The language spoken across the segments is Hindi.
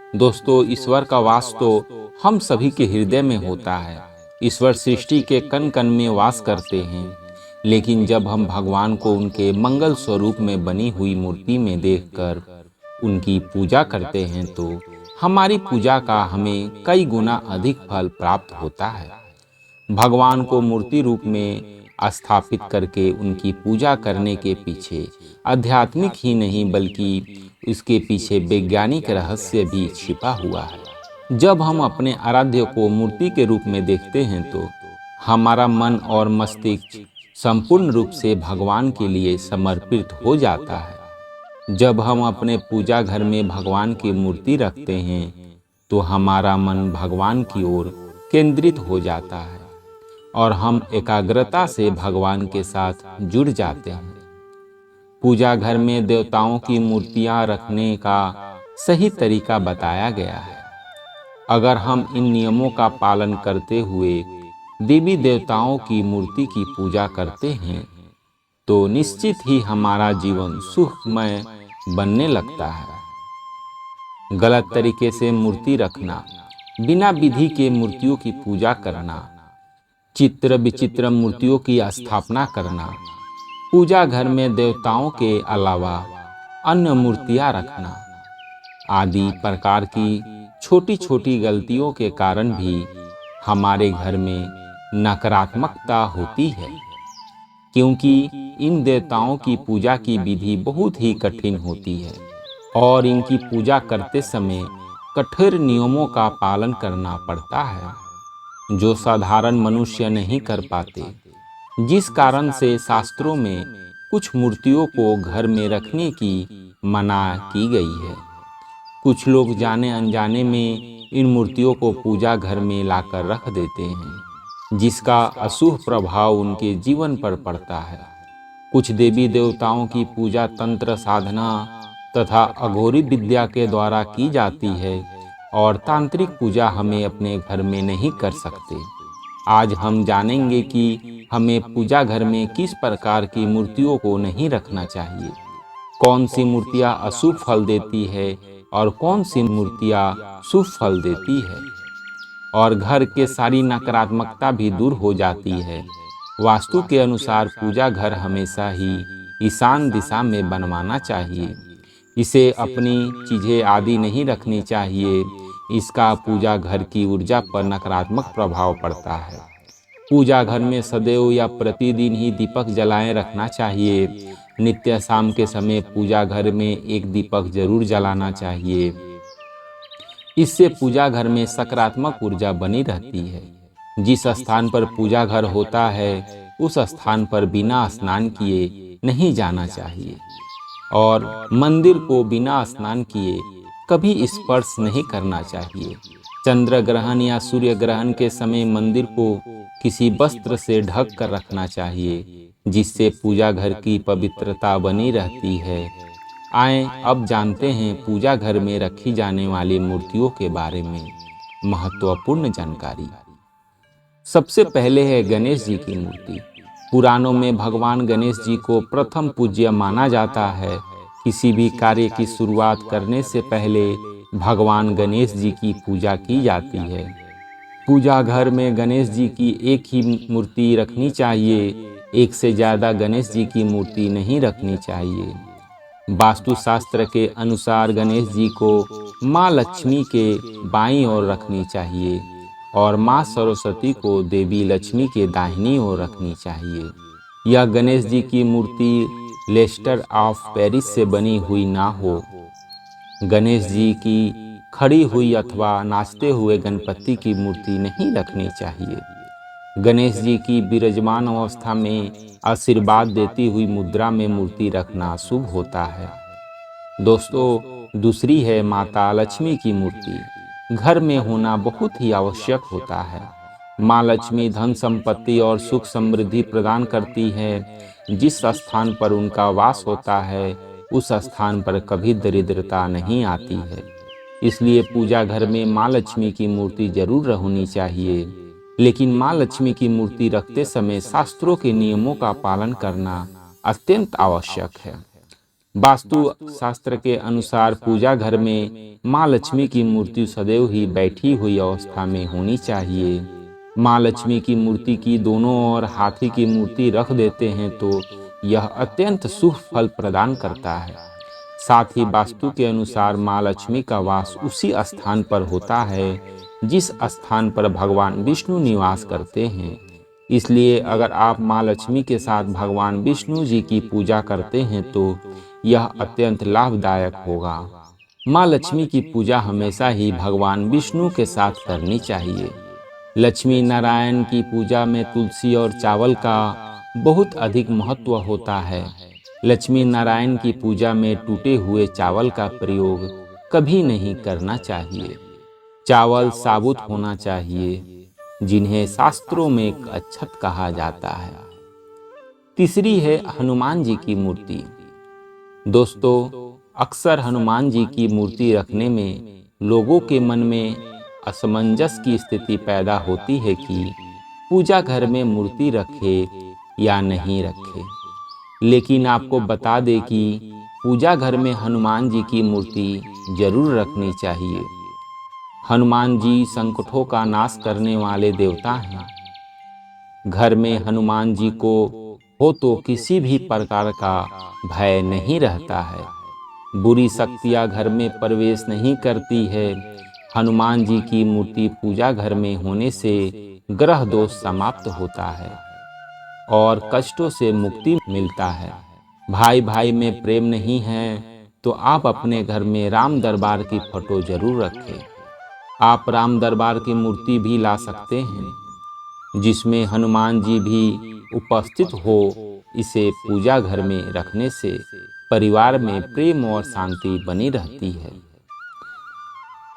दोस्तों, ईश्वर का वास तो हम सभी के हृदय में होता है। ईश्वर सृष्टि के कण कण में वास करते हैं। लेकिन जब हम भगवान को उनके मंगल स्वरूप में बनी हुई मूर्ति में देखकर उनकी पूजा करते हैं तो हमारी पूजा का हमें कई गुना अधिक फल प्राप्त होता है। भगवान को मूर्ति रूप में स्थापित करके उनकी पूजा करने के पीछे आध्यात्मिक ही नहीं बल्कि इसके पीछे वैज्ञानिक रहस्य भी छिपा हुआ है। जब हम अपने आराध्य को मूर्ति के रूप में देखते हैं तो हमारा मन और मस्तिष्क संपूर्ण रूप से भगवान के लिए समर्पित हो जाता है। जब हम अपने पूजा घर में भगवान की मूर्ति रखते हैं तो हमारा मन भगवान की ओर केंद्रित हो जाता है और हम एकाग्रता से भगवान के साथ जुड़ जाते हैं। पूजा घर में देवताओं की मूर्तियां रखने का सही तरीका बताया गया है। अगर हम इन नियमों का पालन करते हुए देवी देवताओं की मूर्ति की पूजा करते हैं तो निश्चित ही हमारा जीवन सुखमय बनने लगता है। गलत तरीके से मूर्ति रखना, बिना विधि के मूर्तियों की पूजा करना, चित्र विचित्र मूर्तियों की स्थापना करना, पूजा घर में देवताओं के अलावा अन्य मूर्तियां रखना आदि प्रकार की छोटी छोटी गलतियों के कारण भी हमारे घर में नकारात्मकता होती है, क्योंकि इन देवताओं की पूजा की विधि बहुत ही कठिन होती है और इनकी पूजा करते समय कठोर नियमों का पालन करना पड़ता है जो साधारण मनुष्य नहीं कर पाते, जिस कारण से शास्त्रों में कुछ मूर्तियों को घर में रखने की मना की गई है। कुछ लोग जाने अनजाने में इन मूर्तियों को पूजा घर में लाकर रख देते हैं, जिसका अशुभ प्रभाव उनके जीवन पर पड़ता है। कुछ देवी देवताओं की पूजा तंत्र साधना तथा अघोरी विद्या के द्वारा की जाती है और तांत्रिक पूजा हमें अपने घर में नहीं कर सकते। आज हम जानेंगे कि हमें पूजा घर में किस प्रकार की मूर्तियों को नहीं रखना चाहिए, कौन सी मूर्तियां अशुभ फल देती है और कौन सी मूर्तियां शुभ फल देती है, और घर के सारी नकारात्मकता भी दूर हो जाती है। वास्तु के अनुसार पूजा घर हमेशा ही ईशान दिशा में बनवाना चाहिए। इसे अपनी चीजें आदि नहीं रखनी चाहिए, इसका पूजा घर की ऊर्जा पर नकारात्मक प्रभाव पड़ता है। पूजा घर में सदैव या प्रतिदिन ही दीपक जलाए रखना चाहिए। नित्य शाम के समय पूजा घर में एक दीपक जरूर जलाना चाहिए। इससे पूजा घर में सकारात्मक ऊर्जा बनी रहती है। जिस स्थान पर पूजा घर होता है उस स्थान पर बिना स्नान किए नहीं जाना चाहिए और मंदिर को बिना स्नान किए कभी स्पर्श नहीं करना चाहिए। चंद्र ग्रहण या सूर्य ग्रहण के समय मंदिर को किसी वस्त्र से ढक कर रखना चाहिए, जिससे पूजा घर की पवित्रता बनी रहती है। आएं अब जानते हैं पूजा घर में रखी जाने वाली मूर्तियों के बारे में महत्वपूर्ण जानकारी। सबसे पहले है गणेश जी की मूर्ति। पुराणों में भगवान गणेश जी को प्रथम पूज्य माना जाता है। किसी भी कार्य की शुरुआत करने से पहले भगवान गणेश जी की पूजा की जाती है। पूजा घर में गणेश जी की एक ही मूर्ति रखनी चाहिए, एक से ज़्यादा गणेश जी की मूर्ति नहीं रखनी चाहिए। वास्तुशास्त्र के अनुसार गणेश जी को माँ लक्ष्मी के बाईं ओर रखनी चाहिए और माँ सरस्वती को देवी लक्ष्मी के दाहिनी ओर रखनी चाहिए। यह गणेश जी की मूर्ति लेस्टर ऑफ पेरिस से बनी हुई ना हो। गणेश जी की खड़ी हुई अथवा नाचते हुए गणपति की मूर्ति नहीं रखनी चाहिए। गणेश जी की विराजमान अवस्था में आशीर्वाद देती हुई मुद्रा में मूर्ति रखना शुभ होता है। दोस्तों, दूसरी है माता लक्ष्मी की मूर्ति। घर में होना बहुत ही आवश्यक होता है। माँ लक्ष्मी धन संपत्ति और सुख समृद्धि प्रदान करती है। जिस स्थान पर उनका वास होता है उस स्थान पर कभी दरिद्रता नहीं आती है। इसलिए पूजा घर में माँ लक्ष्मी की मूर्ति जरूर होनी चाहिए। लेकिन माँ लक्ष्मी की मूर्ति रखते समय शास्त्रों के नियमों का पालन करना अत्यंत आवश्यक है। वास्तु शास्त्र के अनुसार पूजा घर में माँ लक्ष्मी की मूर्ति सदैव ही बैठी हुई अवस्था में होनी चाहिए। माँ लक्ष्मी की मूर्ति की दोनों ओर हाथी की मूर्ति रख देते हैं तो यह अत्यंत शुभ फल प्रदान करता है। साथ ही वास्तु के अनुसार माँ लक्ष्मी का वास उसी स्थान पर होता है जिस स्थान पर भगवान विष्णु निवास करते हैं। इसलिए अगर आप माँ लक्ष्मी के साथ भगवान विष्णु जी की पूजा करते हैं तो यह अत्यंत लाभदायक होगा। माँ लक्ष्मी की पूजा हमेशा ही भगवान विष्णु के साथ करनी चाहिए। लक्ष्मी नारायण की पूजा में तुलसी और चावल का बहुत अधिक महत्व होता है। लक्ष्मी नारायण की पूजा में टूटे हुए चावल का प्रयोग कभी नहीं करना चाहिए। चावल साबुत होना चाहिए, जिन्हें शास्त्रों में एक अक्षत कहा जाता है। तीसरी है हनुमान जी की मूर्ति। दोस्तों, अक्सर हनुमान जी की मूर्ति रखने में लोगों के मन में असमंजस की स्थिति पैदा होती है कि पूजा घर में मूर्ति रखे या नहीं रखे। लेकिन आपको बता दें कि पूजा घर में हनुमान जी की मूर्ति जरूर रखनी चाहिए। हनुमान जी संकटों का नाश करने वाले देवता हैं। घर में हनुमान जी को हो तो किसी भी प्रकार का भय नहीं रहता है। बुरी शक्तियां घर में प्रवेश नहीं करती है। हनुमान जी की मूर्ति पूजा घर में होने से ग्रह दोष समाप्त होता है और कष्टों से मुक्ति मिलता है। भाई भाई में प्रेम नहीं है तो आप अपने घर में राम दरबार की फोटो जरूर रखें। आप राम दरबार की मूर्ति भी ला सकते हैं जिसमें हनुमान जी भी उपस्थित हो। इसे पूजा घर में रखने से परिवार में प्रेम और शांति बनी रहती है।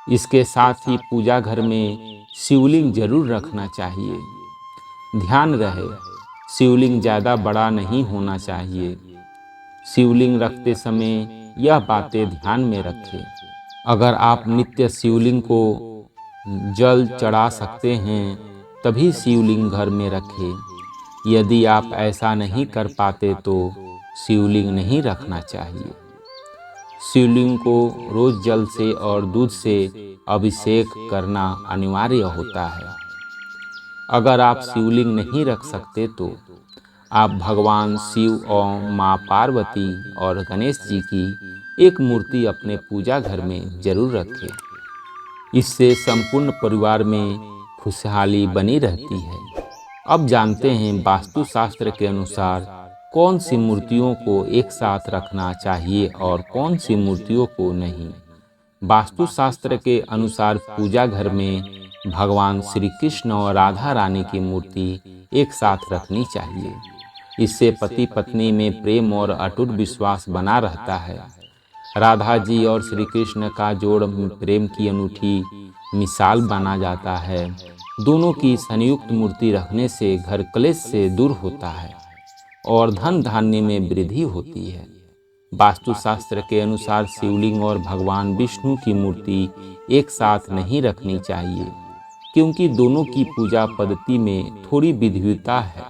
इसके साथ ही पूजा घर में शिवलिंग जरूर रखना चाहिए। ध्यान रहे, शिवलिंग ज़्यादा बड़ा नहीं होना चाहिए। शिवलिंग रखते समय यह बातें ध्यान में रखें। अगर आप नित्य शिवलिंग को जल चढ़ा सकते हैं तभी शिवलिंग घर में रखें। यदि आप ऐसा नहीं कर पाते तो शिवलिंग नहीं रखना चाहिए। शिवलिंग को रोज जल से और दूध से अभिषेक करना अनिवार्य होता है। अगर आप शिवलिंग नहीं रख सकते तो आप भगवान शिव और माँ पार्वती और गणेश जी की एक मूर्ति अपने पूजा घर में जरूर रखें। इससे संपूर्ण परिवार में खुशहाली बनी रहती है। अब जानते हैं वास्तुशास्त्र के अनुसार कौन सी मूर्तियों को एक साथ रखना चाहिए और कौन सी मूर्तियों को नहीं। वास्तुशास्त्र के अनुसार पूजा घर में भगवान श्री कृष्ण और राधा रानी की मूर्ति एक साथ रखनी चाहिए। इससे पति पत्नी में प्रेम और अटूट विश्वास बना रहता है। राधा जी और श्री कृष्ण का जोड़ प्रेम की अनूठी मिसाल माना जाता है। दोनों की संयुक्त मूर्ति रखने से घर क्लेश से दूर होता है और धन धान्य में वृद्धि होती है। वास्तुशास्त्र के अनुसार शिवलिंग और भगवान विष्णु की मूर्ति एक साथ नहीं रखनी चाहिए क्योंकि दोनों की पूजा पद्धति में थोड़ी विविधता है।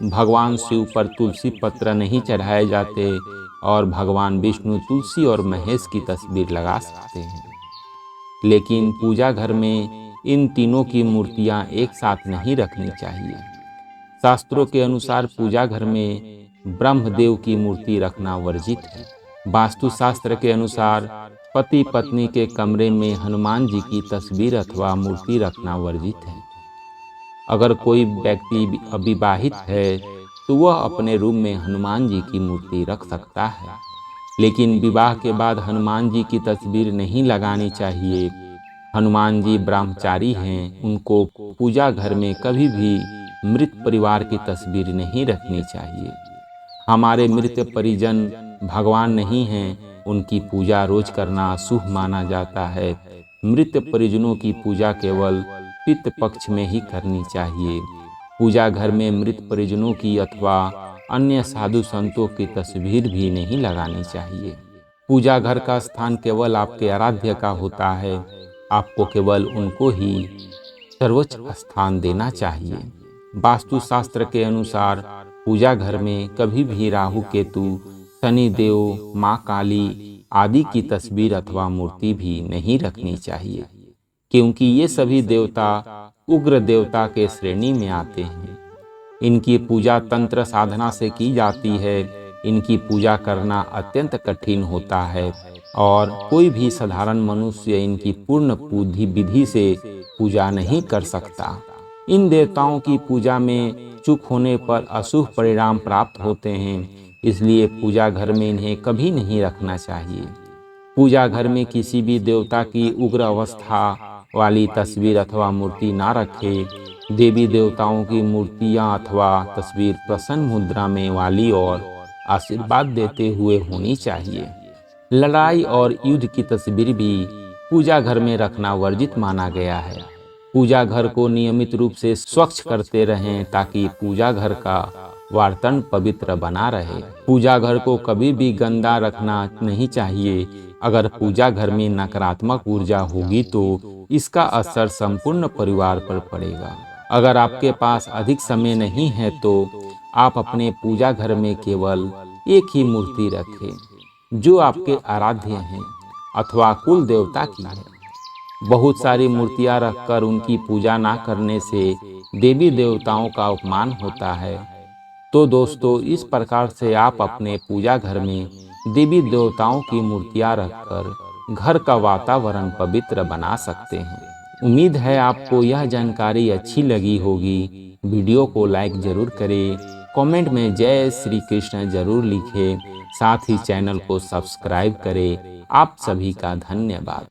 भगवान शिव पर तुलसी पत्र नहीं चढ़ाए जाते और भगवान विष्णु तुलसी और महेश की तस्वीर लगा सकते हैं। लेकिन पूजा घर में इन तीनों की मूर्तियां एक साथ नहीं रखनी चाहिए। शास्त्रों के अनुसार पूजा घर में ब्रह्मदेव की मूर्ति रखना वर्जित है। वास्तुशास्त्र के अनुसार पति पत्नी के कमरे में हनुमान जी की तस्वीर अथवा मूर्ति रखना वर्जित है। अगर कोई व्यक्ति अविवाहित है तो वह अपने रूम में हनुमान जी की मूर्ति रख सकता है, लेकिन विवाह के बाद हनुमान जी की तस्वीर नहीं लगानी चाहिए। हनुमान जी ब्रह्मचारी हैं, उनको पूजा घर में कभी भी मृत परिवार की तस्वीर नहीं रखनी चाहिए। हमारे मृत परिजन भगवान नहीं हैं, उनकी पूजा रोज करना शुभ माना जाता है। मृत परिजनों की पूजा केवल पितृ पक्ष में ही करनी चाहिए। पूजा घर में मृत परिजनों की अथवा अन्य साधु संतों की तस्वीर भी नहीं लगानी चाहिए। पूजा घर का स्थान केवल आपके आराध्य का होता है। आपको केवल उनको ही सर्वोच्च स्थान देना चाहिए। वास्तुशास्त्र के अनुसार पूजा घर में कभी भी राहु केतु शनि देव, माँ काली आदि की तस्वीर अथवा मूर्ति भी नहीं रखनी चाहिए, क्योंकि ये सभी देवता उग्र देवता के श्रेणी में आते हैं। इनकी पूजा तंत्र साधना से की जाती है। इनकी पूजा करना अत्यंत कठिन होता है और कोई भी साधारण मनुष्य इनकी पूर्ण पूजी विधि से पूजा नहीं कर सकता। इन देवताओं की पूजा में चूक होने पर अशुभ परिणाम प्राप्त होते हैं, इसलिए पूजा घर में इन्हें कभी नहीं रखना चाहिए। पूजा घर में किसी भी देवता की उग्र अवस्था वाली तस्वीर अथवा मूर्ति ना रखें। देवी देवताओं की मूर्तियां अथवा तस्वीर प्रसन्न मुद्रा में वाली और आशीर्वाद देते हुए होनी चाहिए। लड़ाई और युद्ध की तस्वीर भी पूजा घर में रखना वर्जित माना गया है। पूजा घर को नियमित रूप से स्वच्छ करते रहें ताकि पूजा घर का वातावरण पवित्र बना रहे। पूजा घर को कभी भी गंदा रखना नहीं चाहिए। अगर पूजा घर में नकारात्मक ऊर्जा होगी तो इसका असर संपूर्ण परिवार पर पड़ेगा। अगर आपके पास अधिक समय नहीं है तो आप अपने पूजा घर में केवल एक ही मूर्ति रखें जो आपके आराध्य हैं अथवा कुल देवता की है। बहुत सारी मूर्तियां रखकर उनकी पूजा ना करने से देवी देवताओं का अपमान होता है। तो दोस्तों, इस प्रकार से आप अपने पूजा घर में देवी देवताओं की मूर्तियां रखकर घर का वातावरण पवित्र बना सकते हैं। उम्मीद है आपको यह जानकारी अच्छी लगी होगी। वीडियो को लाइक जरूर करें, कमेंट में जय श्री कृष्ण जरूर लिखें, साथ ही चैनल को सब्सक्राइब करें। आप सभी का धन्यवाद।